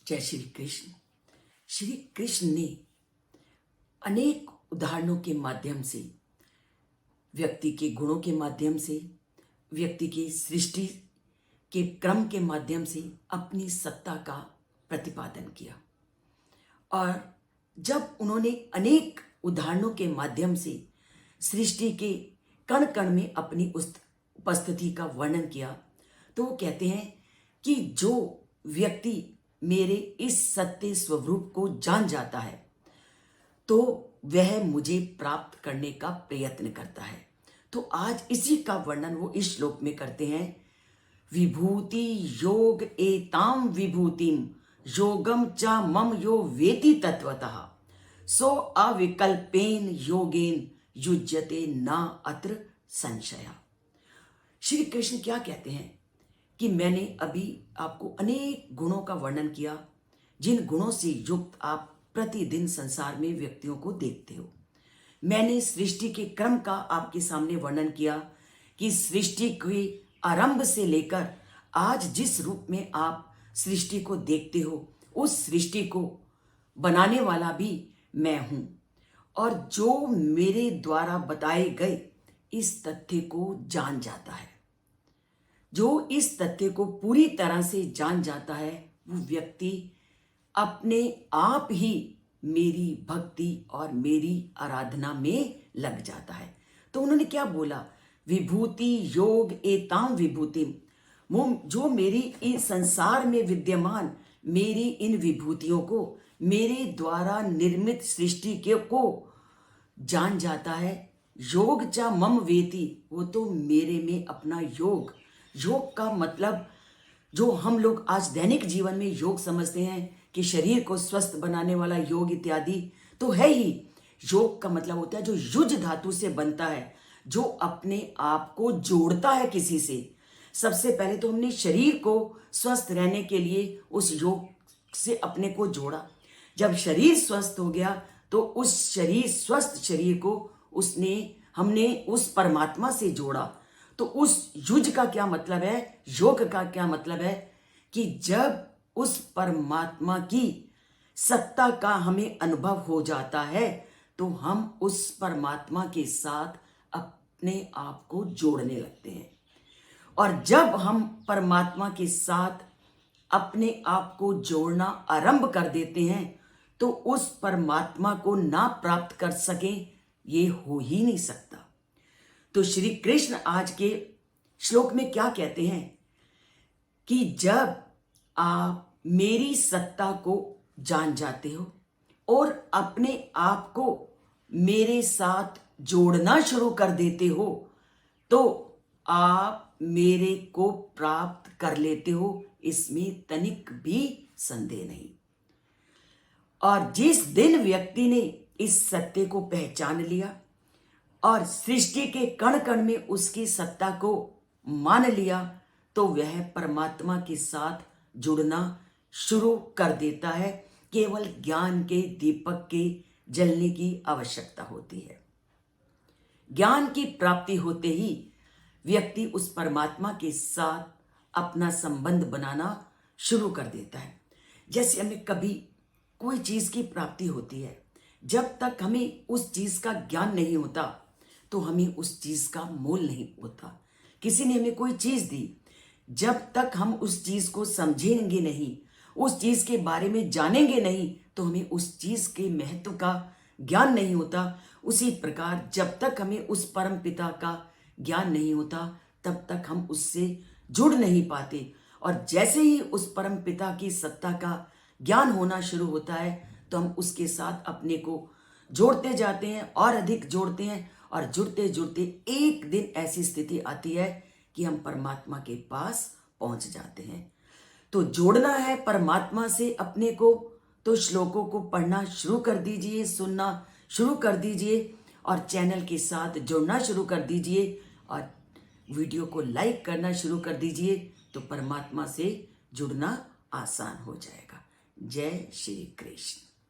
जय श्री कृष्ण। श्री कृष्ण ने अनेक उदाहरणों के माध्यम से, व्यक्ति के गुणों के माध्यम से, व्यक्ति की सृष्टि के क्रम के माध्यम से अपनी सत्ता का प्रतिपादन किया। और जब उन्होंने अनेक उदाहरणों के माध्यम से सृष्टि के कण कण में अपनी उस उपस्थिति का वर्णन किया, तो वो कहते हैं कि जो व्यक्ति मेरे इस सत्य स्वरूप को जान जाता है तो वह मुझे प्राप्त करने का प्रयत्न करता है। तो आज इसी का वर्णन वो इस श्लोक में करते हैं। विभूति योग एताम विभूतिम योगम च मम यो वेति तत्वतः सो अविकल्पेन योगेन युज्यते न अत्र संशया। श्री कृष्ण क्या कहते हैं कि मैंने अभी आपको अनेक गुणों का वर्णन किया, जिन गुणों से युक्त आप प्रतिदिन संसार में व्यक्तियों को देखते हो। मैंने सृष्टि के क्रम का आपके सामने वर्णन किया कि सृष्टि के आरंभ से लेकर आज जिस रूप में आप सृष्टि को देखते हो, उस सृष्टि को बनाने वाला भी मैं हूं। और जो मेरे द्वारा बताए गए इस तथ्य को जान जाता है, जो इस तथ्य को पूरी तरह से जान जाता है, वो व्यक्ति अपने आप ही मेरी भक्ति और मेरी आराधना में लग जाता है। तो उन्होंने क्या बोला? विभूति योग एताम विभूतिम, जो मेरी इस संसार में विद्यमान मेरी इन विभूतियों को, मेरे द्वारा निर्मित सृष्टि के को जान जाता है। योग च मम वेति, वो तो मेरे में अपना योग का मतलब जो हम लोग आज दैनिक जीवन में योग समझते हैं कि शरीर को स्वस्थ बनाने वाला योग इत्यादि, तो है ही। योग का मतलब होता है जो युज धातु से बनता है, जो अपने आप को जोड़ता है किसी से। सबसे पहले तो हमने शरीर को स्वस्थ रहने के लिए उस योग से अपने को जोड़ा। जब शरीर स्वस्थ हो गया तो उस स्वस्थ शरीर को हमने उस परमात्मा से जोड़ा। तो उस युज का क्या मतलब है, योग का क्या मतलब है कि जब उस परमात्मा की सत्ता का हमें अनुभव हो जाता है तो हम उस परमात्मा के साथ अपने आप को जोड़ने लगते हैं। और जब हम परमात्मा के साथ अपने आप को जोड़ना आरंभ कर देते हैं तो उस परमात्मा को ना प्राप्त कर सकें, ये हो ही नहीं सकता। तो श्री कृष्ण आज के श्लोक में क्या कहते हैं कि जब आप मेरी सत्ता को जान जाते हो और अपने आप को मेरे साथ जोड़ना शुरू कर देते हो तो आप मेरे को प्राप्त कर लेते हो, इसमें तनिक भी संदेह नहीं। और जिस दिन व्यक्ति ने इस सत्य को पहचान लिया और सृष्टि के कण कण में उसकी सत्ता को मान लिया तो वह परमात्मा के साथ जुड़ना शुरू कर देता है। केवल ज्ञान के दीपक के जलने की आवश्यकता होती है। ज्ञान की प्राप्ति होते ही व्यक्ति उस परमात्मा के साथ अपना संबंध बनाना शुरू कर देता है। जैसे हमें कभी कोई चीज की प्राप्ति होती है, जब तक हमें उस चीज का ज्ञान नहीं होता तो हमें उस चीज का मोल नहीं होता। किसी ने हमें कोई चीज दी, जब तक हम उस चीज को समझेंगे नहीं, उस चीज के बारे में जानेंगे नहीं, तो हमें उस चीज के महत्व का ज्ञान नहीं होता। उसी प्रकार जब तक हमें उस परम पिता का ज्ञान नहीं होता तब तक हम उससे जुड़ नहीं पाते। और जैसे ही उस परम पिता की सत्ता का ज्ञान होना शुरू होता है तो हम उसके साथ अपने को जोड़ते जाते हैं और अधिक जोड़ते हैं, और जुड़ते जुड़ते एक दिन ऐसी स्थिति आती है कि हम परमात्मा के पास पहुंच जाते हैं। तो जोड़ना है परमात्मा से अपने को, तो श्लोकों को पढ़ना शुरू कर दीजिए, सुनना शुरू कर दीजिए और चैनल के साथ जुड़ना शुरू कर दीजिए और वीडियो को लाइक करना शुरू कर दीजिए, तो परमात्मा से जुड़ना आसान हो जाएगा। जय श्री कृष्ण।